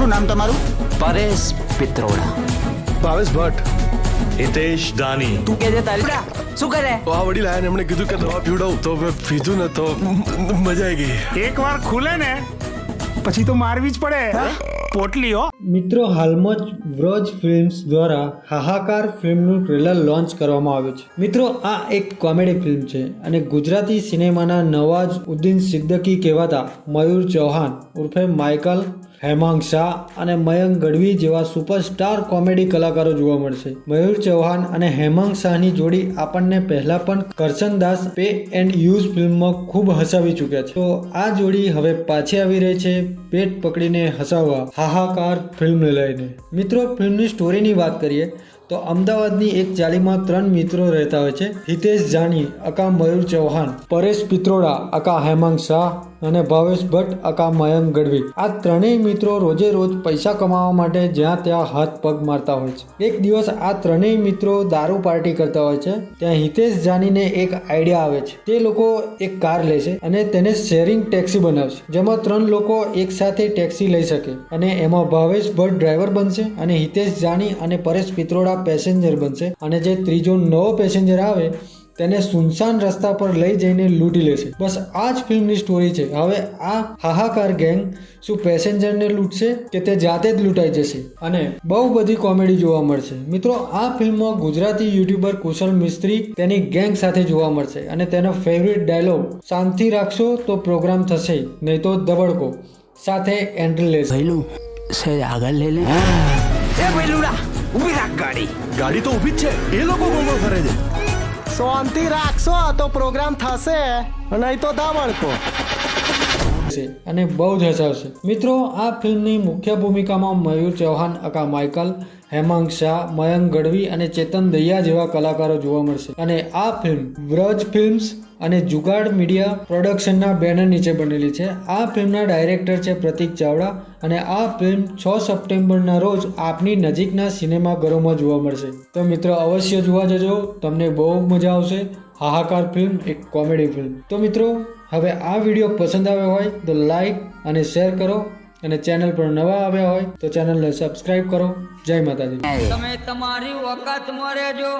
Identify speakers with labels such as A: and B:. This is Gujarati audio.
A: શું નામ તમારું?
B: પરેશ પિત્રોડા.
C: ભાવેશ ભટ્ટ.
D: હિતેશ દાની.
B: તું કે તારી શું કરે?
C: આ વડીલ આયા ને એમણે કીધું કે દવા પીવડાવું તો મેં પીધું ને તો મજા આવી ગઈ.
A: એકવાર ખુલે ને પછી તો મારવી જ પડે પોટલી હો.
E: મિત્રો, હાલમાં જ વ્રજ ફિલ્મ્સ દ્વારા હાહાકાર ફિલ્મનું ટ્રેલર લોન્ચ કરવામાં આવ્યું છે. મિત્રો, આ એક કોમેડી ફિલ્મ છે અને ગુજરાતી સિનેમાના નવાજ ઉદ્દીન સિદ્દીકી કહેવાતા મયુર ચૌહાણ ઉર્ફે માઇકલ, હેમાંગ શાહ અને મયંક ગઢવી જેવા સુપરસ્ટાર કોમેડી કલાકારો જોવા મળશે. મયુર ચૌહાણ અને હેમાંગ શાહની જોડી આપણને પહેલા પણ કરશનદાસ પે એન્ડ યુઝ ફિલ્મમાં ખૂબ હસાવી ચૂક્યા છે. તો આ જોડી હવે પાછી આવી રહી છે પેટ પકડીને હસાવવા હાહાકાર ફિલ્મને લઈને. મિત્રો, ફિલ્મની સ્ટોરીની વાત કરીએ તો અમદાવાદની એક ચાલીમાં 3 મિત્રો રહેતા હોય છે. હિતેશ જાની અકા મયુર ચૌહાણ, પરેશ પિત્રોડા અકા હેમાંગ શાહ અને ભાવેશ ભટ્ટ અકા મયંક ગઢવી. આ ત્રણેય મિત્રો રોજે રોજ પૈસા કમાવા માટે જ્યાં ત્યાં હાથ પગ મારતા હોય છે. એક દિવસ આ ત્રણેય મિત્રો દારૂ પાર્ટી કરતા હોય છે. ત્યાં હિતેશ જાનીને એક આઈડિયા આવે છે. તે લોકો એક કાર લેશે અને તેને શેરિંગ ટેક્સી બનાવશે, જેમાં 3 લોકો એક સાથે ટેક્સી લઈ શકે અને એમાં ભાવેશ ભટ્ટ ડ્રાઈવર બનશે અને હિતેશ જાની અને પરેશ પિત્રોડા પેસેન્જર બનશે અને જે ત્રીજો નવો પેસેન્જર આવે તેને સુનસાન રસ્તા પર લઈ જઈને લૂંટી લેશે. બસ આ જ ફિલ્મની સ્ટોરી છે. હવે આ હાહાકાર ગેંગ શું પેસેન્જરને લૂંટશે કે તે જાતે જ લૂંટાઈ જશે? અને બહુ બધી કોમેડી જોવા મળશે. મિત્રો, આ ફિલ્મમાં ગુજરાતી યુટ્યુબર કુશલ મિસ્ત્રી તેની ગેંગ સાથે જોવા મળશે અને તેનો ફેવરિટ ડાયલોગ શાંતિ રાખશો તો પ્રોગ્રામ થશે, નહીં તો દબડકો સાથે એન્ટ્રી લેશે.
B: ભઈલું સહેજ આગળ લઈ લે. એ ભઈલુડા ઊભી રાખ ગાડી.
C: ગાડી તો ઊભી જ છે, એ લોકો ગોળ ફરે છે.
F: શાંતિ રાખશો તો પ્રોગ્રામ થશે, નહીં તો દાબડકો.
E: અને બહુ જ હસાવશે. મિત્રો, આ ફિલ્મની મુખ્ય ભૂમિકામાં મયુર ચૌહાણ અકા માઇકલ, હેમાંગ શાહ, મયંક ગઢવી અને ચેતન દહિયા જેવા કલાકારો જોવા મળશે. અને આ ફિલ્મ વ્રજ ફિલ્મ્સ અને જુગાડ મીડિયા પ્રોડક્શનના બેનર નીચે બનેલી છે. આ ફિલ્મના ડાયરેક્ટર છે પ્રતીક ચાવડા અને આ ફિલ્મ 6 સપ્ટેમ્બરના રોજ આપની નજીકના સિનેમાઘરોમાં જોવા મળશે. તો મિત્રો, અવશ્ય જોવા જજો, તમને બહુ મજા આવશે. હાહાકાર ફિલ્મ એક કોમેડી ફિલ્મ. તો મિત્રો, હવે આ વિડીયો પસંદ આવ્યો હોય તો લાઈક અને શેર કરો અને ચેનલ પર નવા આવ્યા હોય તો ચેનલને સબસ્ક્રાઇબ કરો. જય માતાજી.
G: તમે તમારી વખત મરે જો.